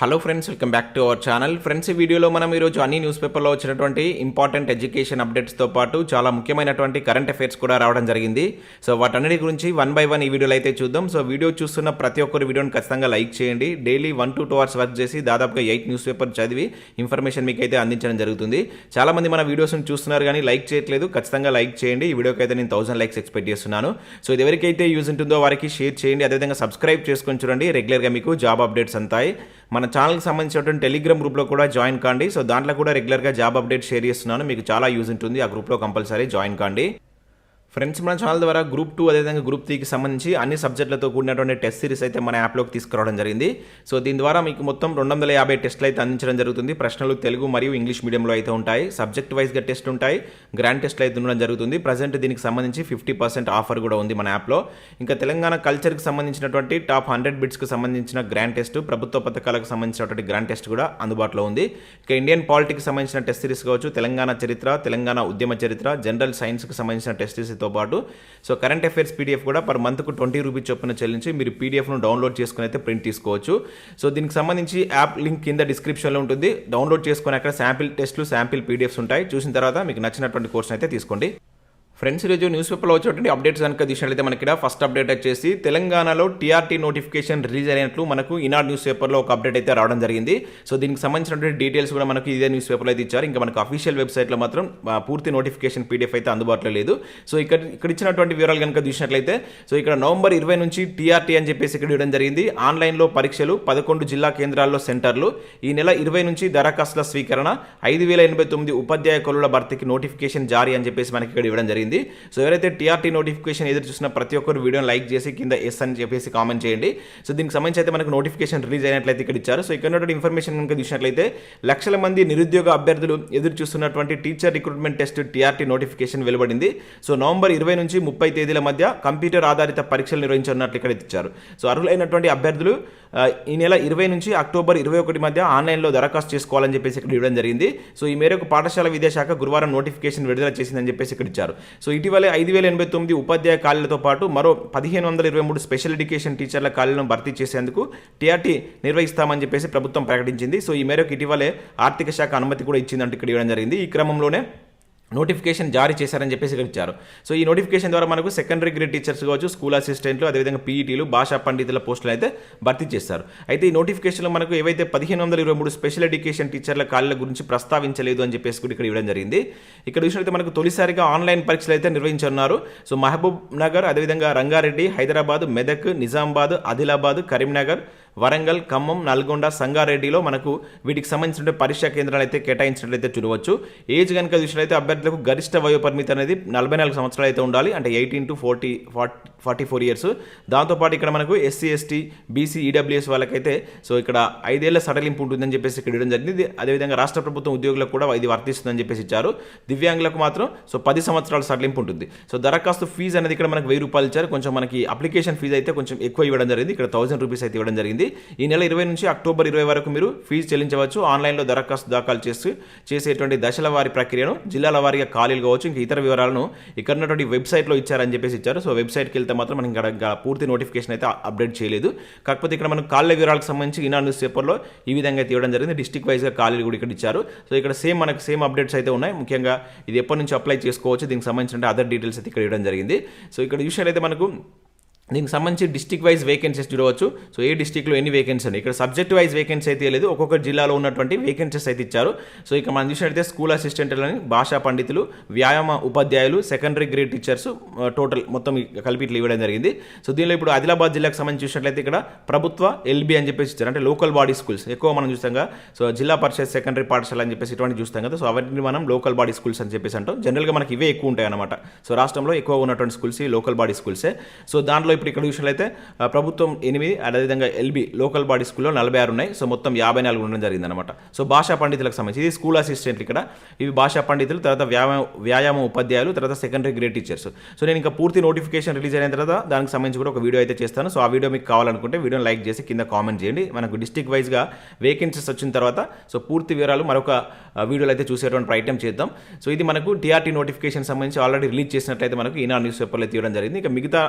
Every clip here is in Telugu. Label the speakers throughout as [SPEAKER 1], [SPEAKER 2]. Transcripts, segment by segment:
[SPEAKER 1] Hello friends, welcome back to our channel. Friends, ఈ వీడియోలో మనం ఈరోజు అన్ని న్యూస్ పేపర్లో వచ్చినటువంటి ఇంపార్టెంట్ ఎడ్యుకేషన్ అప్డేట్స్తో పాటు చాలా ముఖ్యమైనటువంటి కరెంట్ అఫైర్స్ కూడా రావడం జరిగింది. సో వాటన్నిటి గురించి వన్ బై వన్ ఈ వీడియోలో అయితే చూద్దాం. సో వీడియో చూస్తున్న ప్రతి ఒక్కరు వీడియోని ఖచ్చితంగా లైక్ చేయండి. డైలీ 1 to 2 hours వర్క్ చేసి దాదాపుగా 8 న్యూస్ పేపర్ చదివి ఇన్ఫర్మేషన్ మీకు అయితే అందించడం జరుగుతుంది. చాలామంది మన వీడియోస్ని చూస్తున్నారు కానీ లైక్ చేయట్లేదు. ఖచ్చితంగా లైక్ చేయండి. ఈ వీడియోకి అయితే నేను 1000 లైక్స్ ఎక్స్పెక్ట్ చేస్తున్నాను. సో ఇది ఎవరికైతే యూజ్ ఉంటుందో వారికి షేర్ చేయండి. అదేవిధంగా సబ్స్క్రైబ్ చేసుకొని చూడండి. రెగ్యులర్గా మీకు జాబ్ అప్డేట్స్ అంతాయి. మన ఛానల్కి సంబంధించినటువంటి టెలిగ్రామ్ గ్రూప్లో కూడా జాయిన్ కాండి. సో దాంట్లో కూడా రెగ్యులర్గా జాబ్ అప్డేట్ షేర్ చేస్తున్నాను. మీకు చాలా యూజ్ ఉంటుంది. ఆ గ్రూప్లో కంపల్సరీ జాయిన్ కాండి. ఫ్రెండ్స్, మన ఛానల్ ద్వారా గ్రూప్ 2 అదేవిధంగా గ్రూప్ 3కి సంబంధించి అన్ని సబ్జెక్టులతో కూడినటువంటి టెస్ట్ సిరీస్ అయితే మన యాప్లోకి తీసుకురావడం జరిగింది. సో దీని ద్వారా మీకు మొత్తం 250 టెస్టులు అయితే అందించడం జరుగుతుంది. ప్రశ్నలు తెలుగు మరియు ఇంగ్లీష్ మీడియంలో అయితే ఉంటాయి. సబ్జెక్ట్ వైజ్గా టెస్ట్ ఉంటాయి. గ్రాండ్ టెస్ట్లు అయితే ఉండడం జరుగుతుంది. ప్రజెంట్ దీనికి సంబంధించి 50% ఆఫర్ కూడా ఉంది మన యాప్లో. ఇంకా తెలంగాణ కల్చర్కి సంబంధించినటువంటి టాప్ 100 బిట్స్కి సంబంధించిన గ్రాండ్ టెస్ట్, ప్రభుత్వ పథకాలకు సంబంధించినటువంటి గ్రాండ్ టెస్ట్ కూడా అందుబాటులో ఉంది. ఇక ఇండియన్ పాలిటిక్స్ సంబంధించిన టెస్ట్ సిరీస్ కావచ్చు, తెలంగాణ చరిత్ర, తెలంగాణ ఉద్యమ చరిత్ర, జనరల్ సైన్స్కి సంబంధించిన టెస్ట్ సిరీస్ తో పాటు సో కరెంట్ అఫైర్స్ పీడిఎఫ్ కూడా పర్ మంత్కు 20 రూపీస్ చొప్పున చెల్లించి మీరు పీడిఎఫ్ను డౌన్లోడ్ చేసుకుని అయితే ప్రింట్ తీసుకోవచ్చు. సో దీనికి సంబంధించి యాప్ లింక్ కింద డిస్క్రిప్షన్లో ఉంటుంది. డౌన్లోడ్ చేసుకుని అక్కడ శాంపిల్ టెస్ట్లు, శాంపిల్ పీడిఎఫ్స్ ఉంటాయి. చూసిన తర్వాత మీకు నచ్చినటువంటి కోర్స్ అయితే తీసుకోండి. ఫ్రెండ్స్, ఈరోజు న్యూస్ పేపర్లో వచ్చేటువంటి అప్డేట్స్ కనుక చూసినట్లయితే మనకి ఇక్కడ ఫస్ట్ అప్డేట్ వచ్చేసి తెలంగాణలో TRT నోటిఫికేషన్ రిలీజ్ అయినట్లు మనకు ఈనాడు న్యూస్ పేపర్లో ఒక అప్డేట్ అయితే రావడం జరిగింది. సో దీనికి సంబంధించినటువంటి డీటెయిల్స్ కూడా మనకు ఇదే న్యూస్ పేపర్లో అయితే ఇచ్చారు. ఇంకా మనకు అఫీషియల్ వెబ్సైట్లో మాత్రం పూర్తి నోటిఫికేషన్ పీడిఎఫ్ అయితే అందుబాటులో లేదు. సో ఇక్కడ ఇచ్చినటువంటి వివరాలు కనుక చూసినట్లయితే సో ఇక్కడ నవంబర్ 20 నుంచి TRT అని చెప్పేసి ఇక్కడ ఇవ్వడం జరిగింది. ఆన్లైన్లో పరీక్షలు, 11 జిల్లా కేంద్రాల్లో సెంటర్లు. ఈ నెల 20 నుంచి దరఖాస్తుల స్వీకరణ, 5089 ఉపాధ్యాయ కొలువుల భర్తీకి నోటిఫికేషన్ జారీ అని చెప్పేసి మనకి ఇక్కడ ఇవ్వడం జరిగింది. సో ఎవరైతే TRT నోటిఫికేషన్ ఎదురు చూసిన ప్రతి ఒక్కరు వీడియోని లైక్ చేసి కింద ఎస్ అని చెప్పేసి కామెంట్ చేయండి. సో దీనికి సంబంధించి అయితే మనకు నోటిఫికేషన్ రిలీజ్ అయినట్లయితే ఇక్కడ ఇచ్చారు. సో ఇక్కడ ఉన్నటువంటి ఇన్ఫర్మేషన్ కనుక చూసినట్లయితే లక్షల మంది నిరుద్యోగ అభ్యర్థులు ఎదురు చూస్తున్నటువంటి teacher recruitment test TRT notification వెలువడింది. సో నవంబర్ 20 నుంచి 30 తేదీల మధ్య కంప్యూటర్ ఆధారిత పరీక్షలు నిర్వహించనున్నట్లు ఇక్కడ ఇచ్చారు. సో అర్హులైనటువంటి అభ్యర్థులు ఈ నెల 20 నుంచి అక్టోబర్ 21 మధ్య ఆన్లైన్లో దరఖాస్తు చేసుకోవాలని చెప్పేసి ఇక్కడ ఇవ్వడం జరిగింది. సో ఈ మేరకు పాఠశాల విద్యాశాఖ గురువారం నోటిఫికేషన్ విడుదల చేసిందని చెప్పేసి ఇక్కడ ఇచ్చారు. సో ఇటీవలే 5089 ఉపాధ్యాయ ఖాళీలతో పాటు మరో 1523 స్పెషల్ ఎడ్యుకేషన్ టీచర్ల ఖాళీలను భర్తీ చేసేందుకు TRT నిర్వహిస్తామని చెప్పేసి ప్రభుత్వం ప్రకటించింది. సో ఈ మేరకు ఇటీవలే ఆర్థిక శాఖ అనుమతి కూడా ఇచ్చిందంటూ ఇక్కడ ఇవ్వడం జరిగింది. ఈ క్రమంలోనే నోటిఫికేషన్ జారీ చేశారని చెప్పేసి ఇక్కడ ఇచ్చారు. సో ఈ నోటిఫికేషన్ ద్వారా మనకు సెకండరీ గ్రేడ్ టీచర్స్ కావచ్చు, స్కూల్ అసిస్టెంట్లు, అదేవిధంగా పీఈటీలు, భాషా పండితుల పోస్టులు అయితే భర్తీ చేస్తారు. అయితే ఈ నోటిఫికేషన్లో మనకు ఏవైతే 1523 స్పెషల్ ఎడ్యుకేషన్ టీచర్ల ఖాళీల గురించి ప్రస్తావించలేదు అని చెప్పేసి కూడా ఇక్కడ ఇవ్వడం జరిగింది. ఇక్కడ చూసినట్లయితే మనకు తొలిసారిగా ఆన్లైన్ పరీక్షలు అయితే నిర్వహించనున్నారు. సో మహబూబ్ నగర్, అదేవిధంగా రంగారెడ్డి, హైదరాబాద్, మెదక్, నిజామాబాద్, ఆదిలాబాద్, కరీంనగర్, వరంగల్, ఖమ్మం, నల్గొండ, సంగారెడ్డిలో మనకు వీటికి సంబంధించిన పరీక్షా కేంద్రాలు అయితే కేటాయించినట్లయితే చూడవచ్చు. ఏజ్ కనుక చూసినట్లయితే అభ్యర్థులకు గరిష్ట వయో పరిమితి అనేది 44 సంవత్సరాలు అయితే ఉండాలి. అంటే 18 to 44 ఇయర్స్. దాంతోపాటు ఇక్కడ మనకు SC, ST, BC, EWS వాళ్ళకైతే సో ఇక్కడ 5 ఏళ్ల సడలింపు ఉంటుందని చెప్పేసి ఇక్కడ ఇవ్వడం జరిగింది. అదేవిధంగా రాష్ట్ర ప్రభుత్వం ఉద్యోగులకు కూడా ఇది వర్తిస్తుందని చెప్పేసి ఇచ్చారు. దివ్యాంగులకు మాత్రం సో 10 సంవత్సరాల సడలింపు ఉంటుంది. సో దరఖాస్తు ఫీజు అనేది ఇక్కడ మనకు 1000 రూపాయలు ఇచ్చారు. కొంచెం మనకి అప్లికేషన్ ఫీజు అయితే కొంచెం ఎక్కువ ఇవ్వడం జరిగింది. ఇక్కడ 1000 రూపీస్ అయితే ఇవ్వడం జరిగింది. ఈ నెల 20 నుంచి అక్టోబర్ 20 వరకు మీరు ఫీజు చెల్లించవచ్చు. ఆన్లైన్లో దరఖాస్తు దాఖలు చేసేటువంటి దశల వారి ప్రక్రియను, జిల్లాల వారీగా ఖాళీలు కావచ్చు, ఇంకా ఇతర వివరాలను ఇక్కడ ఉన్నటువంటి వెబ్సైట్లో ఇచ్చారని చెప్పేసి ఇచ్చారు. సో వెబ్సైట్కి వెళ్తే మాత్రం మనకి ఇక్కడ పూర్తి నోటిఫికేషన్ అయితే అప్డేట్ చేయలేదు. కాకపోతే ఇక్కడ మనం ఖాళీ వివరాలకు సంబంధించి ఈనాడు న్యూస్ పేపర్లో ఈ విధంగా అయితే ఇవ్వడం జరిగింది. డిస్ట్రిక్ట్ వైజ్గా ఖాళీలు కూడా ఇక్కడ ఇచ్చారు. సో ఇక్కడ మనకు సేమ్ అప్డేట్స్ అయితే ఉన్నాయి. ముఖ్యంగా ఇది ఎప్పటి నుంచి అప్లై చేసుకోవచ్చు, దీనికి సంబంధించిన అదర్ డీటెయిల్స్ అయితే ఇక్కడ ఇవ్వడం జరిగింది. సో ఇక్కడ చూసినట్లయితే మనకు దీనికి సంబంధించి డిస్ట్రిక్ట్ వైజ్ వేకెన్సీస్ చూడవచ్చు. సో ఏ డిస్ట్రిక్ట్లో ఎన్ని వేకెన్సీ ఉన్నాయి. ఇక్కడ సబ్జెక్ట్ వైజ్ వేకెన్సీ అయితే లేదు, ఒక్కొక్క జిల్లాలో ఉన్నటువంటి వేకెన్సీస్ అయితే ఇచ్చారు. సో ఇక మనం చూసినట్లయితే స్కూల్ అసిస్టెంట్లని, భాషా పండితులు, వ్యాయామ ఉపాధ్యాయులు, సెకండరీ గ్రేడ్ టీచర్స్ టోటల్ మొత్తం కలిపి ఇట్లా ఇవ్వడం జరిగింది. సో దీనిలో ఇప్పుడు ఆదిలాబాద్ జిల్లాకు సంబంధించి చూసినట్లయితే ఇక్కడ ప్రభుత్వ LB అని చెప్పేసి ఇచ్చారు. అంటే లోకల్ బాడీ స్కూల్స్ ఎక్కువ మనం చూస్తాం కదా. సో జిల్లా పరిషత్ సెకండరీ పాఠశాల అని చెప్పేసి ఇటువంటి చూస్తాం కదా. సో అవన్నీ మనం లోకల్ బాడీ స్కూల్స్ అని చెప్పేసి అంటాం. జనరల్గా మనకి ఇవే ఎక్కువ ఉంటాయి అనమాట. సో రాష్ట్రంలో ఎక్కువ ఉన్నటువంటి స్కూల్స్ లోకల్ బాడీ స్కూల్సే. సో దాంట్లో ఇప్పుడు ఇక్కడ చూసినట్లయితే ప్రభుత్వం 8, అదేవిధంగా LB లోకల్ బాడీ స్కూల్లో 46 ఉన్నాయి. సో మొత్తం 54 ఉండడం జరిగింది అనమాట. సో భాషా పండితులకు సంబంధించి ఇది స్కూల్ అసిస్టెంట్లు, ఇక్కడ ఇవి భాషా పండితులు, తర్వాత వ్యాయామ ఉపాధ్యాయులు, తర్వాత సెకండరీ గ్రేడ్ టీచర్స్. సో నేను ఇంకా పూర్తి నోటిఫికేషన్ రిలీజ్ అయిన తర్వాత దానికి సంబంధించి కూడా ఒక వీడియో అయితే చేస్తాను. సో ఆ వీడియో మీకు కావాలనుకుంటే వీడియోని లైక్ చేసి కింద కామెంట్ చేయండి. మనకు డిస్ట్రిక్ట్ వైజ్గా వేకెన్సీస్ వచ్చిన తర్వాత సో పూర్తి వివరాలు మరొక వీడియోలో అయితే చూసేటువంటి ప్రయత్నం చేద్దాం. సో ఇది మనకు TRT నోటిఫికేషన్ సంబంధించి ఆల్రెడీ రిలీజ్ చేసినట్లయితే మనకు ఈనాడు న్యూస్ పేపర్లో తీయడం జరిగింది. ఇక మిగతా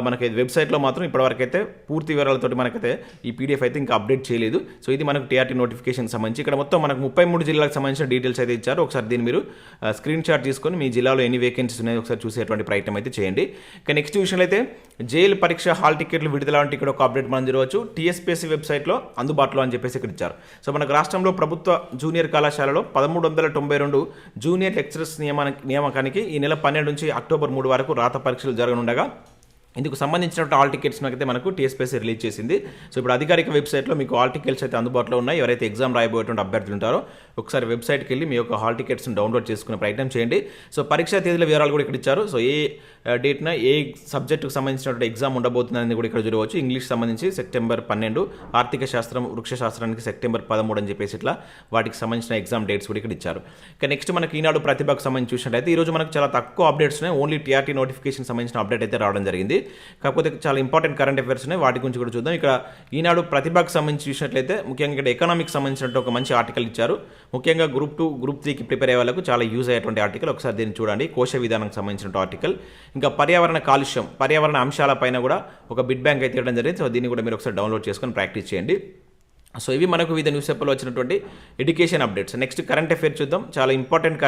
[SPEAKER 1] మనకి మనకి వెబ్సైట్లో మాత్రం ఇప్పటివరకు అయితే పూర్తి వివరాలతోటి మనకైతే ఈ పీడిఎఫ్ అయితే ఇంకా అప్డేట్ చేయలేదు. సో ఇది మనకు టీఆర్టీ నోటిఫికేషన్ సంబంధించి ఇక్కడ మొత్తం మనకు 33 జిల్లాలకు సంబంధించిన డీటెయిల్స్ అయితే ఇచ్చారు. ఒకసారి దీన్ని మీరు స్క్రీన్ షాట్ తీసుకొని మీ జిల్లాలో ఎన్ని వేకెన్సీస్ ఉన్నాయో ఒకసారి చూసేటువంటి ప్రయత్నం అయితే చేయండి. ఇక నెక్స్ట్ విషయంలో అయితే జైలు పరీక్ష హాల్ టికెట్లు విడుదల అంటే ఇక్కడ ఒక అప్డేట్ మనం చూడవచ్చు. TSPSC వెబ్సైట్లో అందుబాటులో అని చెప్పేసి ఇక్కడ ఇచ్చారు. సో మనకు రాష్ట్రంలో ప్రభుత్వ జూనియర్ కళాశాలలో 1392 జూనియర్ లెక్చరర్స్ నియామకానికి ఈ నెల 12 నుంచి అక్టోబర్ 3 వరకు రాత పరీక్షలు జరగనుండగా ఇందుకు సంబంధించినటువంటి ఆల్ టికెట్స్ అయితే మనకు TSPSC రిలీజ్ చేసింది. సో ఇప్పుడు అధికారిక వెబ్సైట్లో మీకు ఆల్ టికెట్స్ అయితే అందుబాటులో ఉన్నాయి. ఎవరైతే ఎగ్జామ్ రాయబోయేటువంటి అభ్యర్థులు ఉంటారో ఒకసారి వెబ్సైట్కి వెళ్ళి మీ యొక్క హాల్ టికెట్స్ని డౌన్లోడ్ చేసుకునే ప్రయత్నం చేయండి. సో పరీక్షా తేదీల వివరాలు కూడా ఇక్కడ ఇచ్చారు. సో ఏ డేట్న ఏ సబ్జెక్టుకు సంబంధించినటువంటి ఎగ్జామ్ ఉండబోతుందని కూడా ఇక్కడ చూడవచ్చు. ఇంగ్లీష్ సంబంధించి సెప్టెంబర్ 12, ఆర్థిక శాస్త్రం వృక్షశాస్త్రానికి సెప్టెంబర్ 13 అని చెప్పేసి ఇట్లా వాటికి సంబంధించిన ఎగ్జామ్ డేట్స్ కూడా ఇక్కడ ఇచ్చారు. ఇక నెక్స్ట్ మనకి ఈనాడు ప్రతిభకు సంబంధించి చూసినట్లయితే ఈరోజు మనకు చాలా తక్కువ అప్డేట్స్ ఉన్నాయి. ఓన్లీ TRT నోటిఫికేషన్ సంబంధించిన అప్డేట్ అయితే రావడం జరిగింది. కాకపోతే చాలా ఇంపార్టెంట్ కరెంట్ అఫైర్స్ ఉన్నాయి, వాటి గురించి కూడా చూద్దాం. ఇక్కడ ఈనాడు ప్రతిభకు సంబంధించి చూసినట్లయితే ముఖ్యంగా ఇక్కడ ఎకనామిక్స్ సంబంధించినట్టు ఒక మంచి ఆర్టికల్ ఇచ్చారు. ముఖ్యంగా గ్రూప్ 2, గ్రూప్ 3కి ప్రిపేర్ అయ్యే వాళ్ళకు చాలా యూజ్ అయ్యేటువంటి ఆర్టికల్. ఒకసారి దీన్ని చూడండి. కోశ విధానానికి సంబంధించిన ఆర్టికల్. ఇంకా పర్యావరణ కాలుష్యం, పర్యావరణ అంశాలపైన కూడా ఒక బిడ్ బ్యాంక్ అయితే ఇవ్వడం జరిగింది. సో దీన్ని కూడా మీరు ఒకసారి డౌన్లోడ్ చేసుకొని ప్రాక్టీస్ చేయండి. సో ఇవి మనకు వివిధ న్యూస్ పేపర్లో వచ్చినటువంటి education updates. Next current affair చూద్దాం. చాలా ఇంపార్టెంట్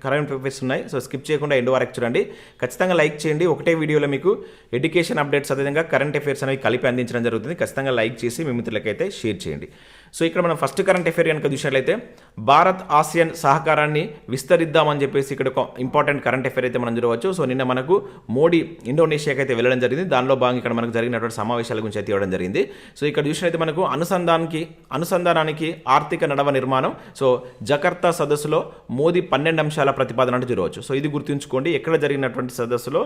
[SPEAKER 1] కరెంట్ అఫైర్స్ ఉన్నాయి. సో స్కిప్ చేయకుండా ఎండ్ వరకు చూడండి. ఖచ్చితంగా లైక్ చేయండి. ఒకటే వీడియోలో మీకు ఎడ్యుకేషన్ అప్డేట్స్ అదేవిధంగా కరెంట్ అఫైర్స్ అనేవి కలిపి అందించడం జరుగుతుంది. ఖచ్చితంగా లైక్ చేసి మీ మిత్రులకైతే షేర్ చేయండి. సో ఇక్కడ మనం ఫస్ట్ కరెంట్ అఫైర్ కనుక చూసినట్లయితే భారత్ ఆసియన్ సహకారాన్ని విస్తరిద్దామని చెప్పేసి ఇక్కడ ఒక ఇంపార్టెంట్ కరెంట్ అఫైర్ అయితే మనం చూడవచ్చు. సో నిన్న మనకు మోడీ ఇండోనేషియాకి అయితే వెళ్ళడం జరిగింది. దానిలో భాగంగా ఇక్కడ మనకు జరిగినటువంటి సమావేశాల గురించి అయితే ఇవ్వడం జరిగింది. సో ఇక్కడ చూసినట్లయితే మనకు అనుసంధానానికి ఆర్థిక నడవ నిర్మాణం. సో జకర్తా సదస్సులో మోదీ 12 అంశాల ప్రతిపాదన అంటే చూడవచ్చు. సో ఇది గుర్తుంచుకోండి. ఎక్కడ జరిగినటువంటి సదస్సులో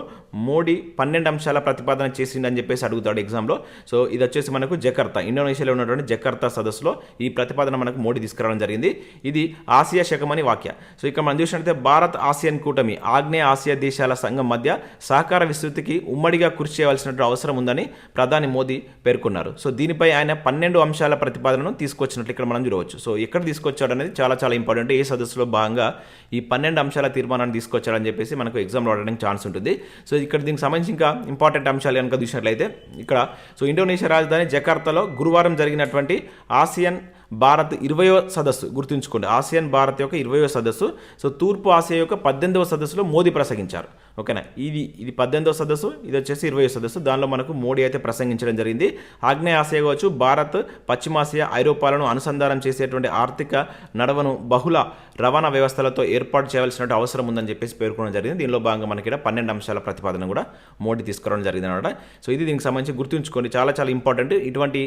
[SPEAKER 1] మోడీ 12 అంశాల ప్రతిపాదన చేసిందని చెప్పేసి అడుగుతాడు ఎగ్జామ్లో. సో ఇది వచ్చేసి మనకు జకర్తా, ఇండోనేషియాలో ఉన్నటువంటి జకర్తా సదస్సులో ఈ ప్రతిపాదన మనకు మోడీ తీసుకురావడం జరిగింది. ఇది ఆసియా శకమని వాక్య. సో ఇక్కడ మనం చూసినట్లయితే భారత్ ఆసియన్ కూటమి ఆగ్నేయ ఆసియా దేశాల సంఘం మధ్య సహకార విస్తృతికి ఉమ్మడిగా కృషి చేయవలసిన అవసరం ఉందని ప్రధాని మోదీ పేర్కొన్నారు. సో దీనిపై ఆయన 12 అంశాల ప్రతిపాదనను తీసుకొచ్చినట్లు ఇక్కడ మనం చూడవచ్చు. సో ఎక్కడ తీసుకొచ్చాడు అనేది చాలా చాలా ఇంపార్టెంట్. ఏ సదస్సులో భాగంగా ఈ 12 అంశాల తీర్మానాన్ని తీసుకొచ్చాడని చెప్పేసి మనకు ఎగ్జామ్లో అడగడానికి ఛాన్స్ ఉంటుంది. సో ఇక్కడ దీనికి సంబంధించి ఇంకా ఇంపార్టెంట్ అంశాలు కనుక చూసినట్లయితే ఇక్కడ సో ఇండోనేషియా రాజధాని జకార్తాలో గురువారం జరిగినటువంటి ఆసియన్ భారత్ 20వ సదస్సు గుర్తుంచుకోండి. ఆసియన్ భారత్ యొక్క 20వ సదస్సు. సో తూర్పు ఆసియా యొక్క 18వ సదస్సులో మోదీ ప్రసంగించారు. ఓకేనా, ఇది 18వ సదస్సు, ఇది వచ్చేసి 20వ సదస్సు. దానిలో మనకు మోడీ అయితే ప్రసంగించడం జరిగింది. ఆగ్నేయ ఆసియా కావచ్చు, భారత్, పశ్చిమాసియా, ఐరోపాలను అనుసంధానం చేసేటువంటి ఆర్థిక నడవను బహుళ రవాణా వ్యవస్థలతో ఏర్పాటు చేయాల్సిన అవసరం ఉందని చెప్పేసి పేర్కొనడం జరిగింది. దీనిలో భాగంగా మనకి 12 అంశాల ప్రతిపాదన కూడా మోడీ తీసుకురావడం జరిగింది అనమాట. సో ఇది దీనికి సంబంధించి గుర్తుంచుకోండి, చాలా చాలా ఇంపార్టెంట్. ఇటువంటి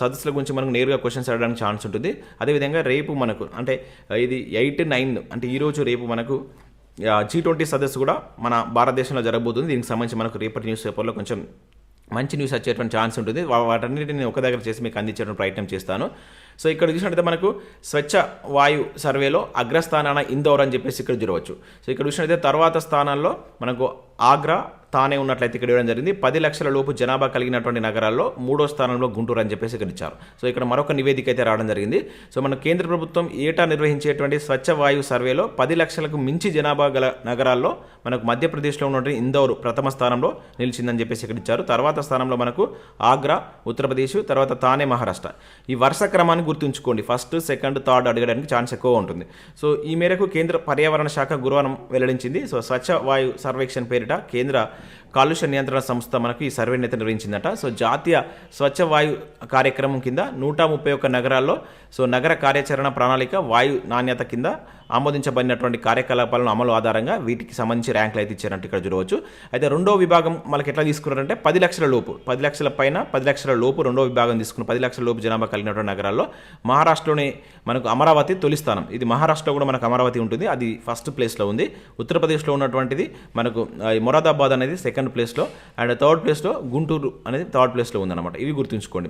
[SPEAKER 1] సదస్సుల గురించి మనకు నేరుగా క్వశ్చన్స్ అడగడానికి ఛాన్స్ ఉంటుంది. అదేవిధంగా రేపు మనకు అంటే ఇది 8, 9 అంటే ఈరోజు రేపు మనకు G20 సదస్సు కూడా మన భారతదేశంలో జరగబోతుంది. దీనికి సంబంధించి మనకు రేపటి న్యూస్ పేపర్లో కొంచెం మంచి న్యూస్ వచ్చేటువంటి ఛాన్స్ ఉంటుంది. వాటన్నిటిని నేను ఒక దగ్గర చేసి మీకు అందించడానికి ప్రయత్నం చేస్తాను. సో ఇక్కడ చూసినట్లయితే మనకు స్వచ్ఛ వాయు సర్వేలో అగ్రస్థానాన ఇందోర్ అని చెప్పేసి ఇక్కడ చూడవచ్చు. సో ఇక్కడ చూసినట్లయితే తర్వాత స్థానాల్లో మనకు ఆగ్రా, తానే ఉన్నట్లయితే ఇక్కడ ఇవ్వడం జరిగింది. 10 లక్షల లోపు జనాభా కలిగినటువంటి నగరాల్లో 3వ స్థానంలో గుంటూరు అని చెప్పేసి ఇక్కడ ఇచ్చారు. సో ఇక్కడ మరొక నివేదిక అయితే రావడం జరిగింది. సో మన కేంద్ర ప్రభుత్వం ఏటా నిర్వహించేటువంటి స్వచ్ఛ వాయు సర్వేలో 10 లక్షలకు మించి జనాభా గల నగరాల్లో మనకు మధ్యప్రదేశ్లో ఉన్నటువంటి ఇందోర్ ప్రథమ స్థానంలో నిలిచిందని చెప్పేసి ఇక్కడ ఇచ్చారు. తర్వాత స్థానంలో మనకు ఆగ్రా, ఉత్తరప్రదేశ్, తర్వాత తానే, మహారాష్ట్ర. ఈ వరుస క్రమాన్ని గుర్తుంచుకోండి. ఫస్ట్, సెకండ్, థర్డ్ అడగడానికి ఛాన్స్ ఎక్కువ ఉంటుంది. సో ఈ మేరకు కేంద్ర పర్యావరణ శాఖ గురువారం వెల్లడించింది. సో స్వచ్ఛ వాయు సర్వేక్షణ పేరిట కేంద్ర కాలుష్య నియంత్రణ సంస్థ మనకు ఈ సర్వేని అయితే నిర్వహించిందట. సో జాతీయ స్వచ్ఛ వాయు కార్యక్రమం కింద 131 నగరాల్లో సో నగర కార్యాచరణ ప్రణాళిక వాయు నాణ్యత కింద ఆమోదించబడినటువంటి కార్యకలాపాలను అమలు ఆధారంగా వీటికి సంబంధించి ర్యాంకులు అయితే ఇచ్చారంటే ఇక్కడ చూడవచ్చు. అయితే రెండో విభాగం మనకి ఎట్లా తీసుకున్నారంటే 10 లక్షల లోపు, 10 లక్షల పైన 10 లక్షల లోపు రెండో విభాగం తీసుకున్న 10 లక్షల లోపు జనాభా కలిగినటువంటి నగరాల్లో మహారాష్ట్రలోనే మనకు అమరావతి తొలి స్థానం. ఇది మహారాష్ట్రలో కూడా మనకు అమరావతి ఉంటుంది, అది ఫస్ట్ ప్లేస్లో ఉంది. ఉత్తరప్రదేశ్లో ఉన్నటువంటిది మనకు మొరాదాబాద్ అనేది సెకండ్ ప్లేస్లో, అండ్ థర్డ్ ప్లేస్లో గుంటూరు అనేది థర్డ్ ప్లేస్లో ఉందన్నమాట. ఇవి గుర్తుంచుకోండి.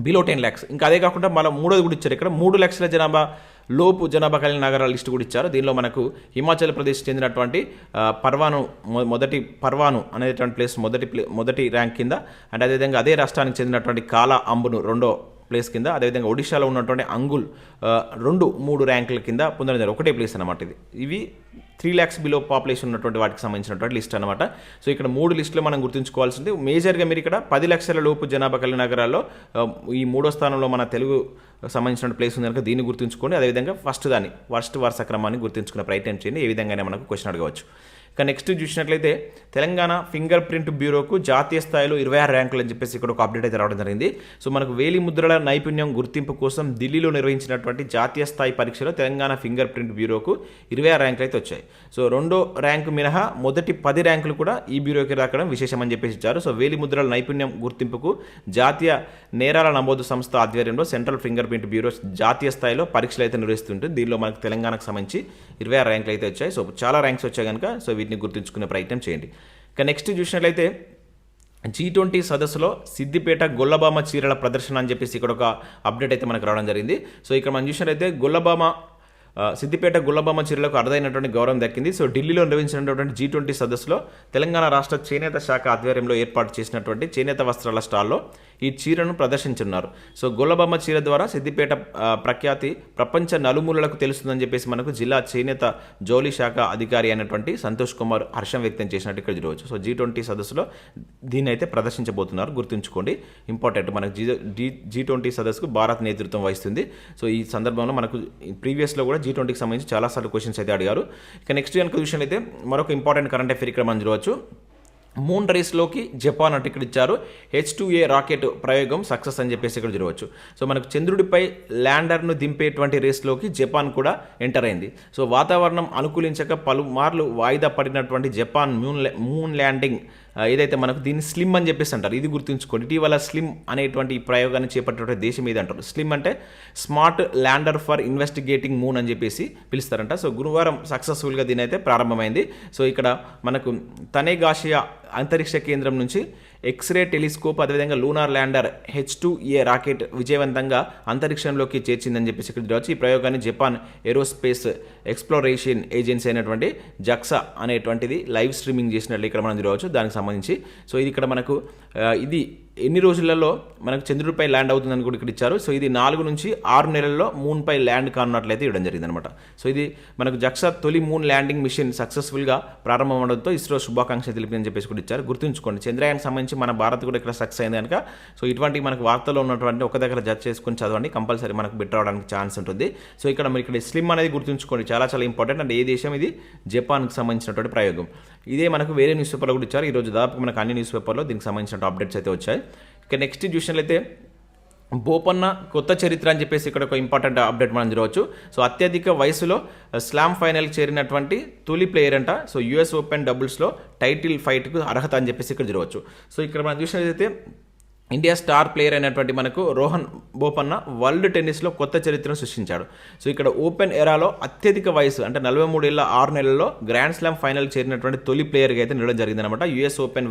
[SPEAKER 1] Below 10 lakhs. ఇంకా అదే కాకుండా మళ్ళీ మూడోది కూడా ఇచ్చారు. ఇక్కడ 3 లక్షల జనాభా లోపు జనాభా కలిగిన నగరాల లిస్టు కూడా ఇచ్చారు. దీనిలో మనకు హిమాచల్ ప్రదేశ్ చెందినటువంటి పర్వాను అనేటువంటి ప్లేస్ మొదటి ర్యాంక్ కింద, అండ్ అదేవిధంగా అదే రాష్ట్రానికి చెందినటువంటి కాలా అంబును రెండో ప్లేస్ కింద, అదేవిధంగా ఒడిశాలో ఉన్నటువంటి అంగుల్ 2, 3 ర్యాంకుల కింద పొందడం జరిగింది. ఒకటే ప్లేస్ అన్నమాట. ఇవి 3 lakhs బిలో పాపులేషన్ ఉన్నటువంటి వాటికి సంబంధించినటువంటి లిస్ట్ అనమాట. సో ఇక్కడ 3 లిస్టులు మనం గుర్తుంచుకోవాల్సింది. మేజర్గా మీరు ఇక్కడ 10 లక్షల లోపు జనాభా కలిగిన నగరాల్లో ఈ 3వ స్థానంలో మన తెలుగు సంబంధించిన ప్లేస్ ఉంది కనుక దీన్ని గుర్తుంచుకోండి. అదేవిధంగా ఫస్ట్ వరుస క్రమాన్ని గుర్తుంచుకునే ప్రయత్నం చేయండి. ఏ విధంగానే మనకు క్వశ్చన్ అడగవచ్చు. ఇక నెక్స్ట్ చూసినట్లయితే తెలంగాణ ఫింగర్ ప్రింట్ బ్యూరోకు జాతీయ స్థాయిలో 26 ర్యాంకులు అని చెప్పేసి ఇక్కడ ఒక అప్డేట్ అయితే రావడం జరిగింది. సో మనకు వేలి ముద్రల నైపుణ్యం గుర్తింపు కోసం ఢిల్లీలో నిర్వహించినటువంటి జాతీయ స్థాయి పరీక్షలో తెలంగాణ ఫింగర్ ప్రింట్ బ్యూరోకు 26 ర్యాంకులు అయితే వచ్చాయి. సో 2వ ర్యాంకు మినహా మొదటి 10 ర్యాంకులు కూడా ఈ బ్యూరోకి రాకడం విశేషమని చెప్పేసి ఇచ్చారు. సో వేలి ముద్రల నైపుణ్యం గుర్తింపుకు జాతీయ నేరాల నమోదు సంస్థ ఆధ్వర్యంలో సెంట్రల్ ఫింగర్ ప్రింట్ బ్యూరో జాతీయ స్థాయిలో పరీక్షలు అయితే నిర్వహిస్తుంటుంది. దీనిలో మనకు తెలంగాణకు సంబంధించి 26 ర్యాంకులు అయితే వచ్చాయి. సో చాలా ర్యాంక్స్ వచ్చాయి కనుక సో వీటిని గుర్తుంచుకునే ప్రయత్నం చేయండి. ఇక నెక్స్ట్ చూసినట్లయితే G20 సదస్సులో సిద్దిపేట గొల్లబామ చీరల ప్రదర్శన అని చెప్పేసి ఇక్కడ ఒక అప్డేట్ అయితే మనకు రావడం జరిగింది. సో ఇక్కడ మనం చూసినట్లయితే సిద్దిపేట గొల్లబామ చీరలకు అరుదైనటువంటి గౌరవం దక్కింది. సో ఢిల్లీలో నిర్వహించినటువంటి G20 సదస్సులో తెలంగాణ రాష్ట్ర చేనేత శాఖ ఆధ్వర్యంలో ఏర్పాటు చేసినటువంటి చేనేత వస్త్రాల స్టాల్లో ఈ చీరను ప్రదర్శించున్నారు. సో గొల్లబామ చీర ద్వారా సిద్దిపేట ప్రఖ్యాతి ప్రపంచ నలుమూలలకు తెలుస్తుందని చెప్పేసి మనకు జిల్లా చేనేత జౌలి శాఖ అధికారి అయినటువంటి సంతోష్ కుమార్ హర్షం వ్యక్తం చేసినట్టు ఇక్కడ చూడవచ్చు. సో G20 సదస్సులో దీన్ని అయితే ప్రదర్శించబోతున్నారు. గుర్తుంచుకోండి, ఇంపార్టెంట్. మనకు G20 సదస్సుకు భారత్ నేతృత్వం వహిస్తుంది. సో ఈ సందర్భంలో మనకు ప్రీవియస్లో కూడా G20కి సంబంధించి చాలాసార్లు క్వశ్చన్స్ అయితే అడిగారు. ఇక నెక్స్ట్ కనుక విషయం అయితే మరొక ఇంపార్టెంట్ కరెంట్ అఫేర్ ఇక్కడ మనం చూడవచ్చు. మూన్ రేస్లోకి జపాన్ అంటే ఇక్కడ ఇచ్చారు. H2A రాకెట్ ప్రయోగం సక్సెస్ అని చెప్పేసి ఇక్కడ చూడవచ్చు. సో మనకు చంద్రుడిపై ల్యాండర్ను దింపేటువంటి రేస్లోకి జపాన్ కూడా ఎంటర్ అయింది. సో వాతావరణం అనుకూలించక పలుమార్లు వాయిదా పడినటువంటి జపాన్ మూన్ ల్యాండింగ్ ఏదైతే మనకు దీన్ని స్లిమ్ అని చెప్పేసి అంటారు. ఇది గుర్తుంచుకోండి. ఇటీవల స్లిమ్ అనేటువంటి ఈ ప్రయోగాన్ని చేపట్టే దేశం ఏది అంటారు. స్లిమ్ అంటే smart lander for investigating moon అని చెప్పేసి పిలుస్తారంట. సో గురువారం సక్సెస్ఫుల్గా దీని అయితే ప్రారంభమైంది. సో ఇక్కడ మనకు తనేగాషియా అంతరిక్ష కేంద్రం నుంచి ఎక్స్రే టెలిస్కోప్ అదేవిధంగా లూనార్ ల్యాండర్ H2A రాకెట్ విజయవంతంగా అంతరిక్షంలోకి చేర్చిందని చెప్పేసి ఇక్కడ చూడవచ్చు. ఈ ప్రయోగాన్ని జపాన్ ఏరోస్పేస్ ఎక్స్ప్లోరేషన్ ఏజెన్సీ అయినటువంటి జక్సా అనేటువంటిది లైవ్ స్ట్రీమింగ్ చేసినట్లు ఇక్కడ మనం చూడవచ్చు. దానికి సంబంధించి సో ఇది ఇక్కడ మనకు ఇది ఎన్ని రోజులలో మనకు చంద్రుడిపై ల్యాండ్ అవుతుందని కూడా ఇక్కడ ఇచ్చారు. సో ఇది 4 నుంచి 6 నెలల్లో మూన్పై ల్యాండ్ కానున్నట్లయితే ఇవ్వడం జరిగింది అనమాట. సో ఇది మనకు జక్సా తొలి మూన్ ల్యాండింగ్ మిషన్ సక్సెస్ఫుల్గా ప్రారంభం అవడంతో ఇస్రో శుభాకాంక్షలు తెలిపిందని చెప్పేసి కూడా ఇచ్చారు. గుర్తుంచుకోండి, చంద్రయానికి సంబంధించి మన భారత్ కూడా ఇక్కడ సక్సెస్ అయింది కనుక సో ఇటువంటి మనకు వార్తల్లో ఉన్నటువంటి ఒక దగ్గర జడ్జ్ చేసుకొని చదవండి. కంపల్సరీ మనకు బెటర్ అవడానికి ఛాన్స్ ఉంటుంది. సో ఇక్కడ మీరు ఇక్కడ స్లిమ్ అనేది గుర్తుంచుకోండి, చాలా చాలా ఇంపార్టెంట్. అంటే ఏ దేశం ఇది? జపాన్కి సంబంధించినటువంటి ప్రయోగం. ఇదే మనకు వేరే న్యూస్ పేపర్లో కూడా ఇచ్చారు. ఈరోజు దాదాపు మనకు అన్ని న్యూస్ పేపర్లో దీనికి సంబంధించిన అప్డేట్స్ అయితే వచ్చాయి. ఇక నెక్స్ట్ చూసినట్లయితే బోపన్న కొత్త చరిత్ర అని చెప్పేసి ఇక్కడ ఒక ఇంపార్టెంట్ అప్డేట్ మనం చూడవచ్చు. సో అత్యధిక వయసులో స్లామ్ ఫైనల్కి చేరినటువంటి తొలి ప్లేయర్ అంట. సో US ఓపెన్ డబుల్స్లో టైటిల్ ఫైట్కు అర్హత అని చెప్పేసి ఇక్కడ చూడవచ్చు. సో ఇక్కడ మనం చూసినట్లయితే ఇండియా స్టార్ ప్లేయర్ అయినటువంటి మనకు రోహన్ బోపన్న వరల్డ్ టెన్నిస్లో కొత్త చరిత్రను సృష్టించాడు. సో ఇక్కడ ఓపెన్ ఎరాలో అత్యధిక వయసు అంటే 43 ఏళ్ల 6 నెలల్లో గ్రాండ్ స్లామ్ ఫైనల్ చేరినటువంటి తొలి ప్లేయర్గా అయితే నిలవడం జరిగిందనమాట. US ఓపెన్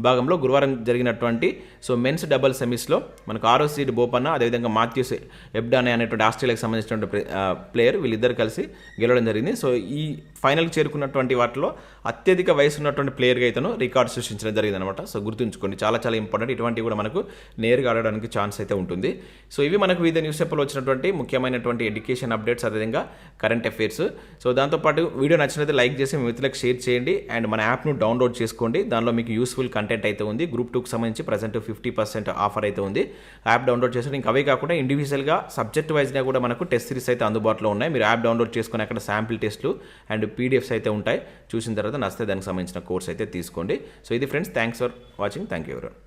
[SPEAKER 1] భాగంలో గురువారం జరిగినటువంటి సో మెన్స్ డబుల్ సెమీస్లో మనకు 6వ సీడ్ బోపన్న అదేవిధంగా మాథ్యూస్ ఎబ్డానే అనేటువంటి ఆస్ట్రేలియాకి సంబంధించినటువంటి ప్లేయర్ వీళ్ళిద్దరు కలిసి గెలవడం జరిగింది. సో ఈ ఫైనల్కి చేరుకున్నటువంటి వాటిలో అత్యధిక వయసు ఉన్నటువంటి ప్లేయర్గా ఇతను రికార్డు సృష్టించడం జరిగిందనమాట. సో గుర్తుంచుకోండి, చాలా చాలా ఇంపార్టెంట్. ఇటువంటి కూడా మనకు నేరుగా ఆడడానికి ఛాన్స్ అయితే ఉంటుంది. సో ఇవి మనకు వివిధ న్యూస్ పేపర్లో వచ్చినటువంటి ముఖ్యమైనటువంటి ఎడ్యుకేషన్ అప్డేట్స్ అదేవిధంగా కరెంట్ అఫైర్స్. సో దాంతోపాటు వీడియో నచ్చినట్లయితే లైక్ చేసి మీ మిత్రులకు షేర్ చేయండి అండ్ మన యాప్ను డౌన్లోడ్ చేసుకోండి. దానిలో మీకు యూస్ఫుల్ కంటెంట్ అయితే ఉంది. గ్రూప్ 2కి సంబంధించి ప్రజెంట్ 50% ఆఫర్ అయితే ఉంది. యాప్ డౌన్లోడ్ చేసుకుని ఇంకా అవే కాకుండా ఇండివిజువల్గా సబ్జెక్ట్ వైజ్గా కూడా మనకు టెస్ట్ సిరీస్ అయితే అందుబాటులో ఉన్నాయి. మీరు యాప్ డౌన్లోడ్ చేసుకుని అక్కడ శాంపిల్ టెస్ట్లు అండ్ PDFs అయితే ఉంటాయి. చూసిన తర్వాత నచ్చితే దానికి సంబంధించిన కోర్స్ అయితే తీసుకోండి. సో ఇది friends, thanks for watching. Thank you everyone.